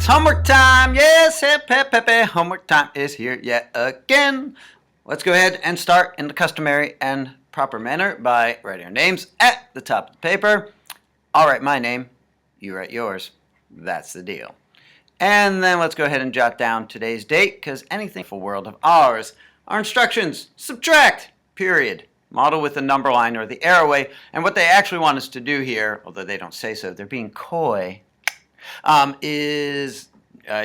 It's homework time. Yes, homework time is here yet again. Let's go ahead and start in the customary and proper manner by writing our names at the top of the paper. I'll write my name, you write yours. That's the deal. And then let's go ahead and jot down today's date, because anything for world of ours. Our instructions: subtract, period. Model with the number line or the arrow way. And what they actually want us to do here, although they don't say so, they're being coy, is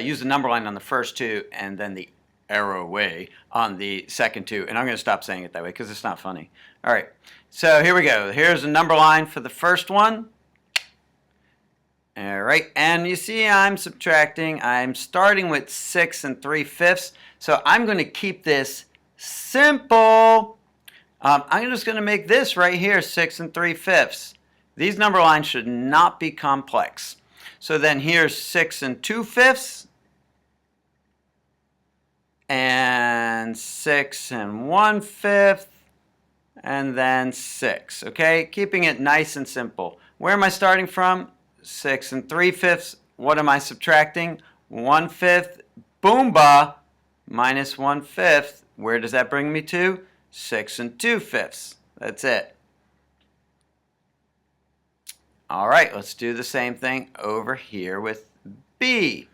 use the number line on the first two and then the arrow way on the second two. And I'm going to stop saying it that way because it's not funny. All right, so here we go. Here's the number line for the first one. All right, and you see I'm subtracting. I'm starting with 6 3/5. So I'm going to keep this simple. I'm just going to make this right here 6 3/5. These number lines should not be complex. So then here's 6 2/5 and 6 1/5 and then 6. Okay, keeping it nice and simple. Where am I starting from? 6 3/5. What am I subtracting? 1/5. Boomba. Minus 1/5. Where does that bring me to? 6 2/5. That's it. All right, let's do the same thing over here with B.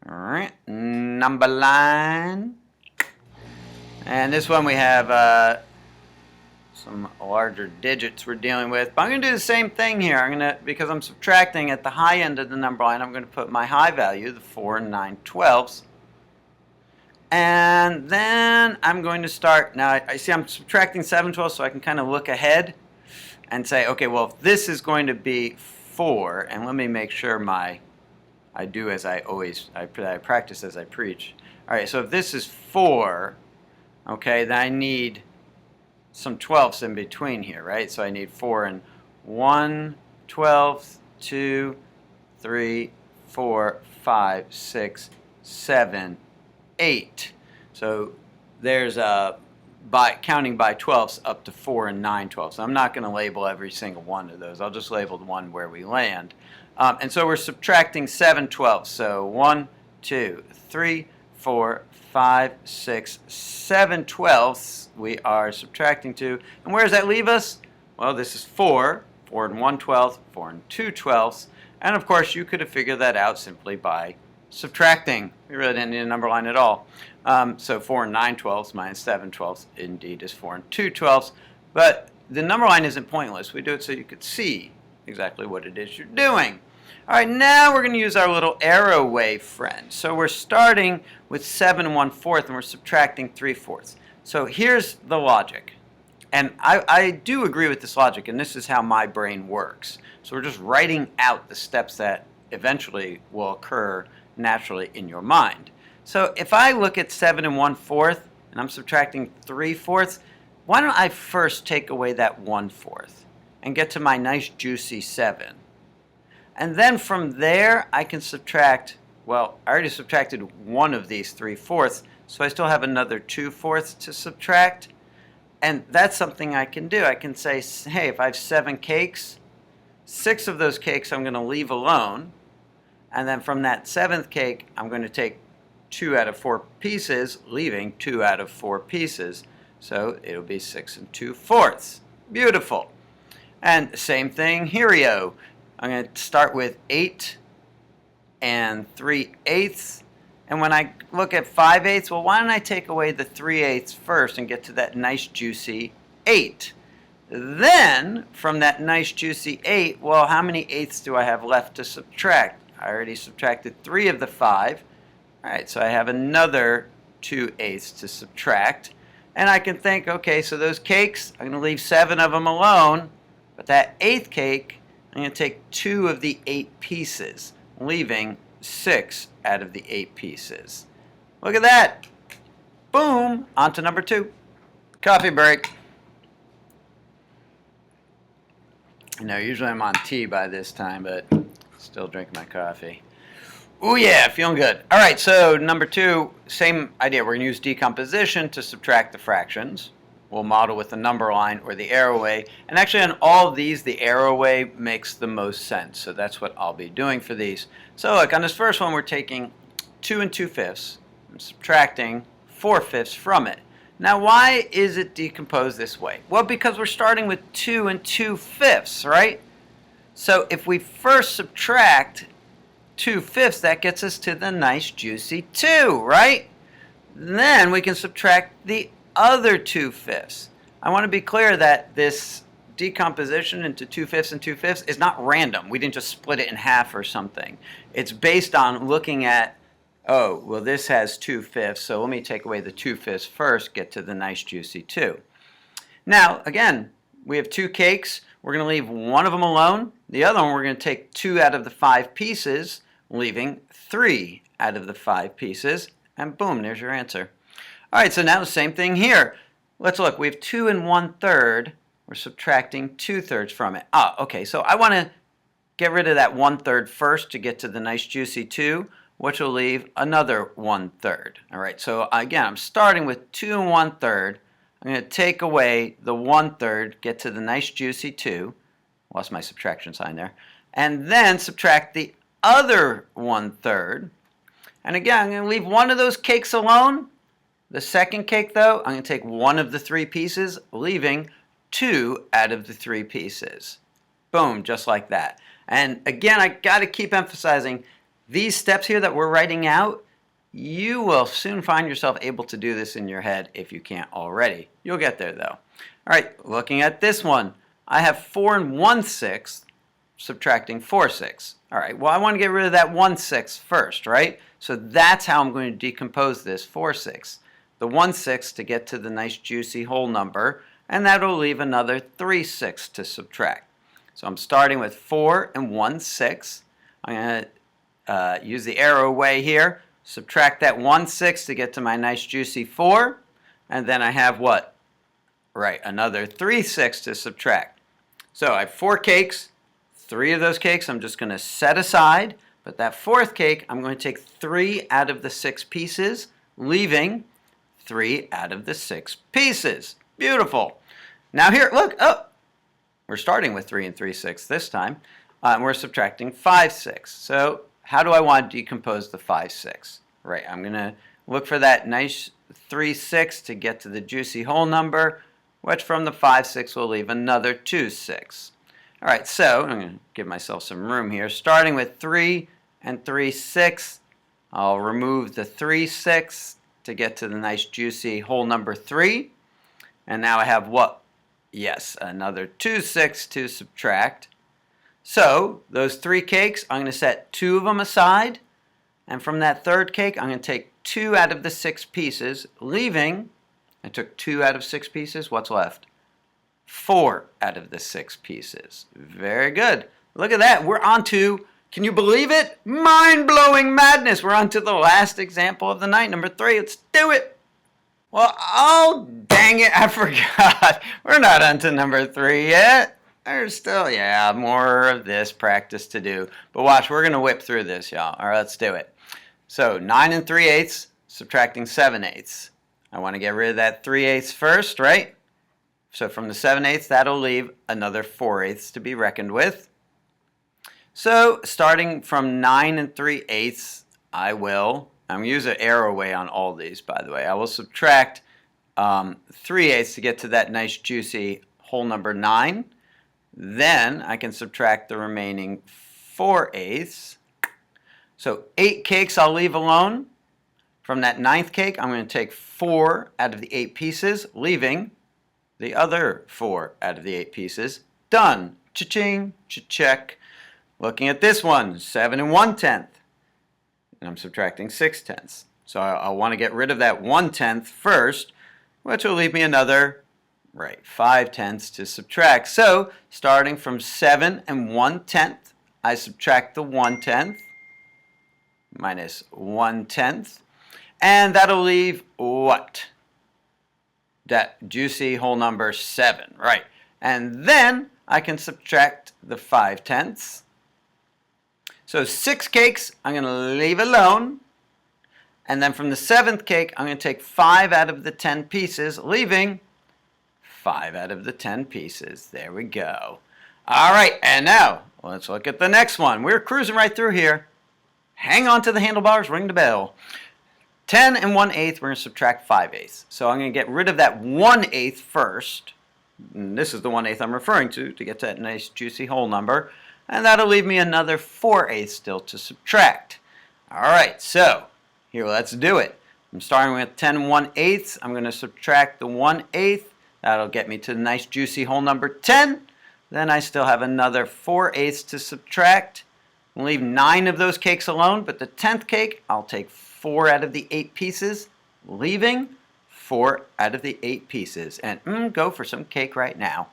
All right, number line. And this one we have some larger digits we're dealing with. But I'm going to do the same thing here. Because I'm subtracting at the high end of the number line, I'm going to put my high value, the 4 9/12. And then I'm going to start. Now I see I'm subtracting 7/12, so I can kind of look ahead and say, okay, well, if this is going to be 4, and let me make sure I do as I always, I practice as I preach. All right, so if this is 4, okay, then I need some 12ths in between here, right? So I need 4 and 1/12, 2, 3, 4, 5, 6, 7, 8. So there's counting by 12ths up to 4 9/12. So I'm not going to label every single one of those. I'll just label the one where we land. And so we're subtracting 7/12. So 1, 2, 3, 4, 5, 6, 7/12 we are subtracting to. And where does that leave us? Well, this is 4, 4 1/12, 4 2/12. And of course, you could have figured that out simply by subtracting. We really didn't need a number line at all. So 4 9/12 minus 7/12 indeed is 4 2/12. But the number line isn't pointless. We do it so you could see exactly what it is you're doing. All right, now we're going to use our little arrow way friend. So we're starting with 7 1/4 and we're subtracting 3/4. So here's the logic. And I do agree with this logic, and this is how my brain works. So we're just writing out the steps that eventually will occur naturally in your mind. So if I look at 7 1/4 and I'm subtracting 3/4, why don't I first take away that 1/4 and get to my nice juicy 7? And then from there I can subtract, well, I already subtracted one of these 3/4, so I still have another 2/4 to subtract. And that's something I can do. I can say, hey, if I have 7 cakes, 6 of those cakes I'm going to leave alone. And then from that 7th cake, I'm going to take 2 out of 4 pieces, leaving 2 out of 4 pieces. So it'll be 6 2/4. Beautiful. And same thing here. I'm going to start with 8 3/8. And when I look at 5/8, well, why don't I take away the 3/8 first and get to that nice juicy 8? Then from that nice juicy 8, well, how many 8ths do I have left to subtract? I already subtracted 3 of the 5. All right, so I have another 2/8 to subtract. And I can think, okay, so those cakes, I'm going to leave 7 of them alone. But that 8th cake, I'm going to take 2 of the 8 pieces, leaving 6 out of the 8 pieces. Look at that. Boom. On to number 2. Coffee break. You know, usually I'm on tea by this time, but still drinking my coffee. Ooh, yeah, feeling good. All right, so number 2, same idea. We're going to use decomposition to subtract the fractions. we'll model with the number line or the arrow way. And actually on all of these, the arrow way makes the most sense. So that's what I'll be doing for these. So look, on this first one, we're taking 2 2/5 and subtracting 4/5 from it. Now, why is it decomposed this way? Well, because we're starting with 2 2/5, right? So if we first subtract 2/5, that gets us to the nice juicy 2, right? Then we can subtract the other 2/5. I want to be clear that this decomposition into 2/5 and 2/5 is not random. We didn't just split it in half or something. It's based on looking at, oh, well, this has 2/5, so let me take away the 2/5 first, get to the nice juicy 2. Now, again, we have 2 cakes. We're going to leave one of them alone. The other one, we're going to take 2 out of the 5 pieces, leaving 3 out of the 5 pieces, and boom, there's your answer. All right, so now the same thing here. Let's look. We have 2 1/3. We're subtracting 2/3 from it. Okay, so I want to get rid of that 1/3 first to get to the nice juicy 2, which will leave another 1/3. All right, so again, I'm starting with 2 1/3. I'm going to take away the 1/3, get to the nice juicy 2. Lost my subtraction sign there. And then subtract the other 1/3. And again, I'm going to leave one of those cakes alone. The second cake, though, I'm going to take one of the 3 pieces, leaving 2 out of the 3 pieces. Boom, just like that. And again, I got to keep emphasizing these steps here that we're writing out. You will soon find yourself able to do this in your head if you can't already. You'll get there, though. All right, looking at this one, I have 4 1/6 subtracting 4/6. All right, well, I want to get rid of that 1/6 first, right? So that's how I'm going to decompose this 4/6. The 1/6 to get to the nice juicy whole number, and that'll leave another 3/6 to subtract. So I'm starting with 4 1/6. I'm going to use the arrow way here. Subtract that 1/6 to get to my nice juicy 4. And then I have what? Right, another 3/6 to subtract. So I have 4 cakes. 3 of those cakes I'm just going to set aside. But that 4th cake, I'm going to take 3 out of the 6 pieces, leaving 3 out of the 6 pieces. Beautiful. Now here, look, oh, we're starting with 3 3/6 this time. And we're subtracting 5/6. So how do I want to decompose the 5/6? Right, I'm going to look for that nice 3/6 to get to the juicy whole number, which from the 5/6 will leave another 2/6. All right, so I'm going to give myself some room here. Starting with 3 3/6, I'll remove the 3/6 to get to the nice juicy whole number 3. And now I have what? Yes, another 2/6 to subtract. So those 3 cakes, I'm going to set 2 of them aside. And from that 3rd cake, I'm going to take 2 out of the 6 pieces, leaving, I took 2 out of 6 pieces, what's left? 4 out of the 6 pieces. Very good. Look at that. We're on to, can you believe it? Mind-blowing madness. We're on to the last example of the night, number 3. Let's do it. Well, oh, dang it, I forgot. We're not on to number 3 yet. There's still, more of this practice to do. But watch, we're going to whip through this, y'all. All right, let's do it. So 9 3/8, subtracting 7/8. I want to get rid of that 3/8 first, right? So from the 7/8, that'll leave another 4/8 to be reckoned with. So starting from 9 3/8, I'm going to use an arrow way on all these, by the way. I will subtract 3/8 to get to that nice juicy whole number 9. Then I can subtract the remaining 4/8. So 8 cakes I'll leave alone. From that 9th cake, I'm going to take 4 out of the 8 pieces, leaving the other 4 out of the 8 pieces. Done. Cha-ching, cha-check. Looking at this one, 7 1/10. And I'm subtracting 6/10. So I'll want to get rid of that 1/10 first, which will leave me another, 5/10 to subtract. So starting from 7 1/10, I subtract the 1/10 minus 1/10. And that'll leave what? That juicy whole number 7, right? And then I can subtract the 5/10. So 6 cakes I'm going to leave alone. And then from the 7th cake, I'm going to take 5 out of the 10 pieces, leaving 5 out of the 10 pieces. There we go. All right, and now let's look at the next one. We're cruising right through here. Hang on to the handlebars, ring the bell. 10 and 1/8, we're going to subtract 5/8. So I'm going to get rid of that 1/8 first. And this is the 1/8 I'm referring to get to that nice juicy whole number. And that'll leave me another 4/8 still to subtract. All right, so here, let's do it. I'm starting with 10 and 1/8. I'm going to subtract the 1/8. That'll get me to the nice juicy whole number 10. Then I still have another 4/8 to subtract. I'll leave 9 of those cakes alone, but the 10th cake, I'll take 4 out of the 8 pieces, leaving 4 out of the 8 pieces. And go for some cake right now.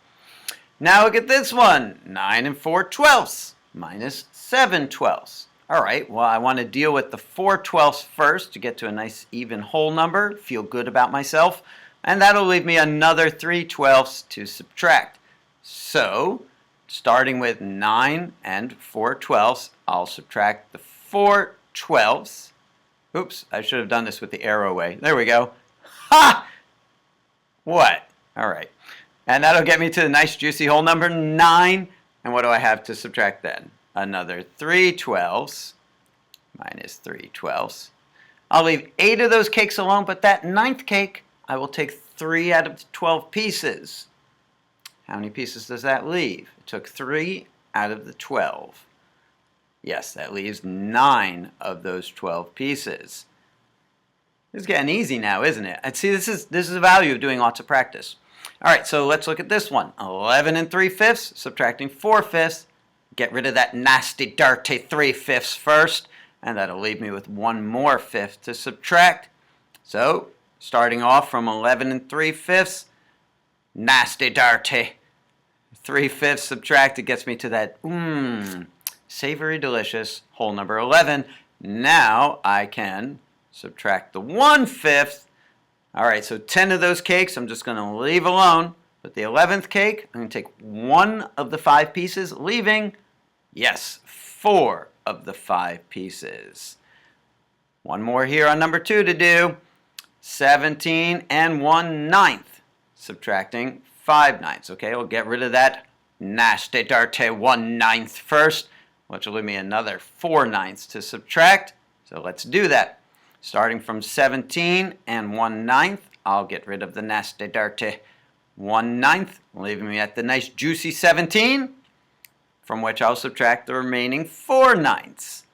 Now look at this one. 9 and 4/12 minus 7/12. All right, well, I want to deal with the 4/12 first to get to a nice even whole number, feel good about myself, and that'll leave me another 3/12 to subtract. So, starting with 9 and 4/12, I'll subtract the 4/12. Oops, I should have done this with the arrow way. There we go. Ha! What? All right. And that'll get me to the nice juicy whole number 9. And what do I have to subtract then? Another 3/12 minus 3/12. I'll leave 8 of those cakes alone, but that 9th cake, I will take 3 out of the 12 pieces. How many pieces does that leave? It took 3 out of the 12. Yes, that leaves 9 of those 12 pieces. It's getting easy now, isn't it? And see, this is the value of doing lots of practice. All right, so let's look at this one. 11 and 3/5, subtracting 4/5. Get rid of that nasty, dirty 3/5 first, and that'll leave me with 1 more 5th to subtract. So, starting off from 11 and 3/5, nasty, dirty 3/5 subtracted gets me to that savory, delicious whole number 11. Now I can subtract the 1/5. All right, so 10 of those cakes I'm just going to leave alone. But the 11th cake, I'm going to take 1 of the 5 pieces, leaving, yes, 4 of the 5 pieces. One more here on number 2 to do. 17 and 1/9, subtracting 5/9. Okay, we'll get rid of that nasty, dirty 1/9 first, which will leave me another 4/9 to subtract. So let's do that. Starting from 17 and 1/9, I'll get rid of the nasty, dirty 1/9, leaving me at the nice, juicy 17, from which I'll subtract the remaining 4/9.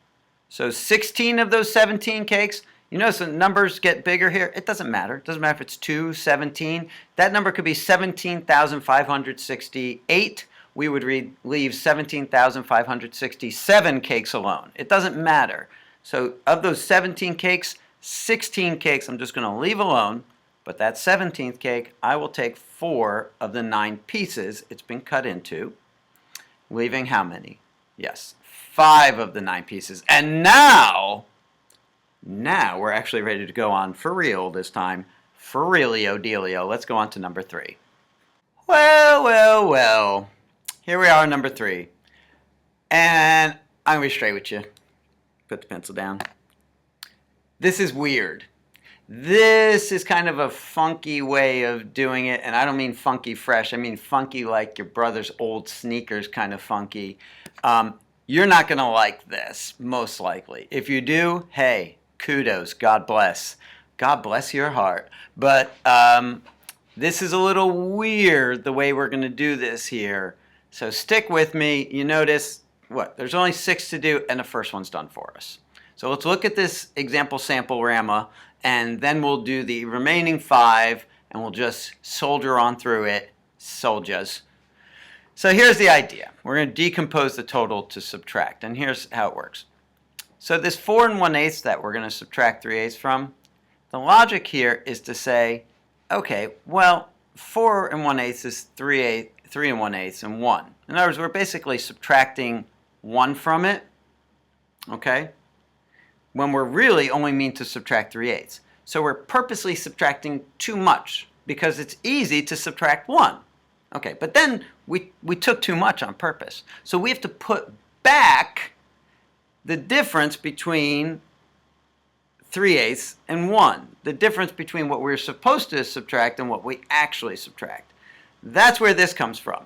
So 16 of those 17 cakes. You notice the numbers get bigger here. It doesn't matter. It doesn't matter if it's 2, 17. That number could be 17,568. We would leave 17,567 cakes alone. It doesn't matter. So of those 17 cakes, 16 cakes I'm just going to leave alone. But that 17th cake, I will take 4 of the 9 pieces it's been cut into, leaving how many? Yes, 5 of the 9 pieces. And now we're actually ready to go on for real this time. For realio dealio. Let's go on to number 3. Well, well, well. Here we are on number 3. And I'm going to be straight with you. Put the pencil down. This is weird. This is kind of a funky way of doing it. And I don't mean funky fresh. I mean funky like your brother's old sneakers kind of funky. You're not going to like this, most likely. If you do, hey, kudos. God bless. God bless your heart. But this is a little weird the way we're going to do this here. So stick with me. You notice, what? There's only 6 to do, and the first one's done for us. So let's look at this example sample-rama, and then we'll do the remaining 5, and we'll just soldier on through it. Soldiers. So here's the idea. We're going to decompose the total to subtract, and here's how it works. So this 4 and 1/8 that we're going to subtract 3/8 from, the logic here is to say, okay, well, 4 and 1/8 is 3 and 1/8 and 1. In other words, we're basically subtracting 1 from it, okay, when we're really only mean to subtract 3/8. So we're purposely subtracting too much because it's easy to subtract 1. Okay, but then we took too much on purpose. So we have to put back the difference between 3/8 and 1. The difference between what we're supposed to subtract and what we actually subtract. That's where this comes from.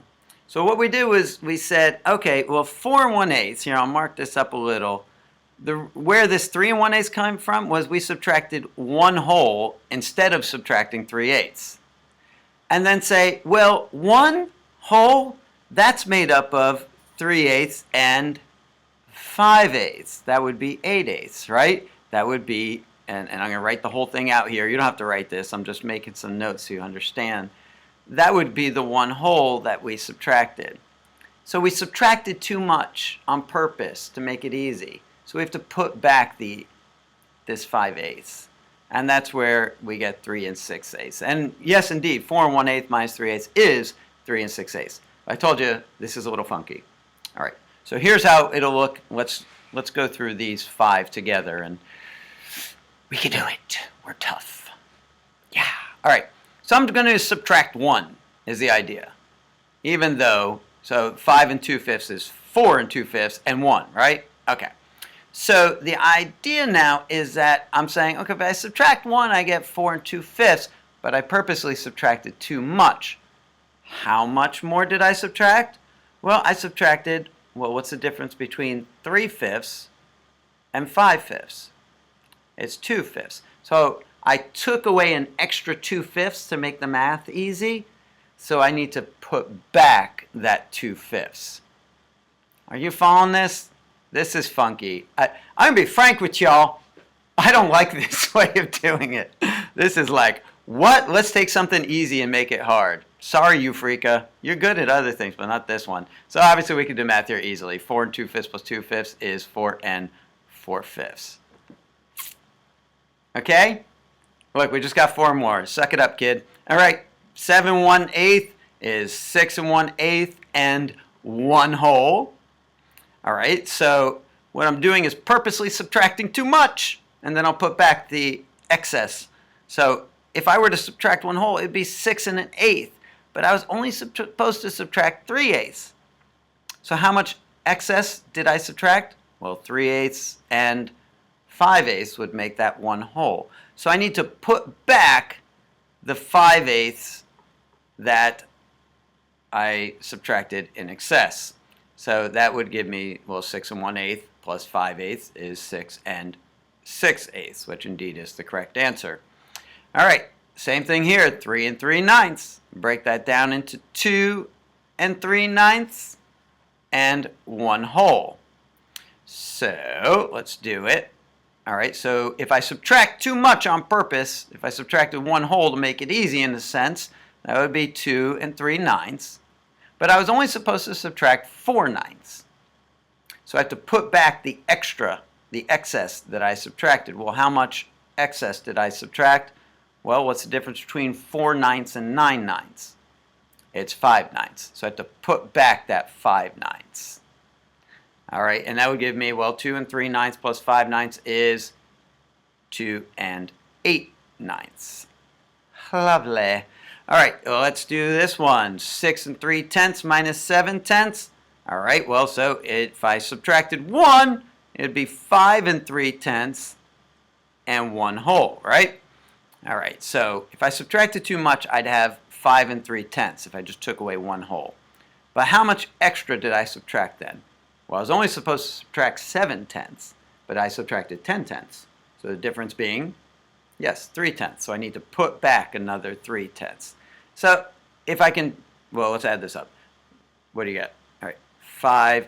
So what we did was we said, okay, well 4 1/8, here I'll mark this up a little. Where this 3 1/8 came from was we subtracted 1 whole instead of subtracting 3/8. And then say, well, 1 whole, that's made up of 3/8 and 5/8. That would be 8/8, right? That would be, and I'm going to write the whole thing out here. You don't have to write this. I'm just making some notes so you understand. That would be the 1 whole that we subtracted. So we subtracted too much on purpose to make it easy. So we have to put back this 5/8. And that's where we get 3 6/8. And yes, indeed, 4 1/8 minus 3/8 is 3 6/8. I told you this is a little funky. All right, so here's how it'll look. Let's go through these 5 together, and we can do it. We're tough. Yeah. All right, so I'm going to subtract 1 is the idea. Even though, so 5 2/5 is 4 2/5 and 1, right? Okay. So the idea now is that I'm saying, okay, if I subtract 1, I get 4 2/5, but I purposely subtracted too much. How much more did I subtract? Well, I subtracted, well, what's the difference between 3/5 and 5/5? It's 2/5. So I took away an extra 2/5 to make the math easy, so I need to put back that 2/5. Are you following this? This is funky. I'm going to be frank with y'all. I don't like this way of doing it. This is like, what? Let's take something easy and make it hard. Sorry, Eureka. You're good at other things, but not this one. So obviously we can do math here easily. 4 2/5 plus 2/5 is 4 4/5. Okay? Look, we just got 4 more. Suck it up, kid. All right. 7 1/8 is 6 1/8 and 1 whole. All right, so what I'm doing is purposely subtracting too much, and then I'll put back the excess. So if I were to subtract 1 whole, it'd be 6 1/8, but I was only supposed to subtract 3/8. So how much excess did I subtract? Well, 3/8 and 5/8 would make that 1 whole. So I need to put back the 5/8 that I subtracted in excess. So that would give me, well, 6 1/8 plus 5/8 is 6 6/8, which indeed is the correct answer. All right, same thing here, 3 3/9. Break that down into 2 3/9 and 1 whole. So let's do it. All right, so if I subtract too much on purpose, if I subtracted 1 whole to make it easy in a sense, that would be 2 3/9. But I was only supposed to subtract 4/9. So I have to put back the extra, the excess that I subtracted. Well, how much excess did I subtract? Well, what's the difference between 4/9 and 9/9? It's 5/9. So I have to put back that 5/9. All right, and that would give me, well, 2 3/9 plus 5/9 is 2 8/9. Lovely. All right, well, let's do this one. 6 3/10 minus 7/10. All right, well, so if I subtracted 1, it'd be 5 3/10 and 1 whole, right? All right, so if I subtracted too much, I'd have 5 3/10 if I just took away 1 whole. But how much extra did I subtract then? Well, I was only supposed to subtract 7/10, but I subtracted 10/10. So the difference being, yes, 3/10. So I need to put back another 3/10. So if I can, well, let's add this up. What do you got? All right, 5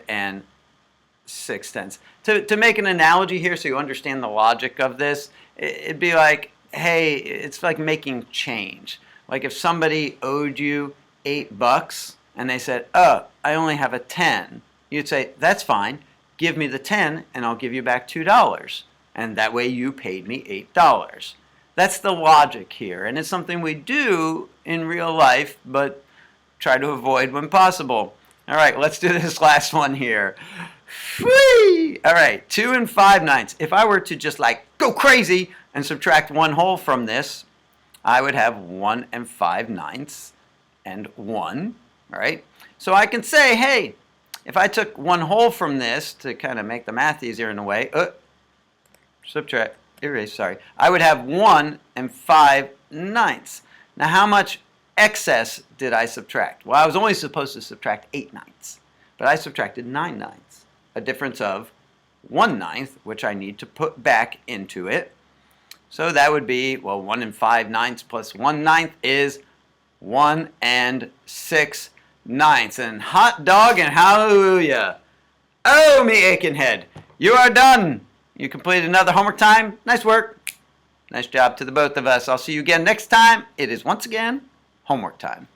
6/10. To make an analogy here so you understand the logic of this, it'd be like, hey, it's like making change. Like if somebody owed you $8 and they said, oh, I only have a 10. You'd say, that's fine. Give me the 10 and I'll give you back $2. And that way you paid me $8. That's the logic here. And it's something we do in real life, but try to avoid when possible. All right, let's do this last one here. Whee! All right, 2 5/9. If I were to just like go crazy and subtract 1 whole from this, I would have 1 5/9 and 1, all right? So I can say, hey, if I took 1 whole from this to kind of make the math easier in a way, erase, sorry, I would have 1 5/9. Now how much excess did I subtract? Well, I was only supposed to subtract 8/9, but I subtracted 9/9, a difference of 1/9, which I need to put back into it. So that would be, well, 1 5/9 plus 1/9 is 1 6/9. And hot dog and hallelujah. Oh, me aching head. You are done. You completed another homework time. Nice work. Nice job to the both of us. I'll see you again next time. It is once again homework time.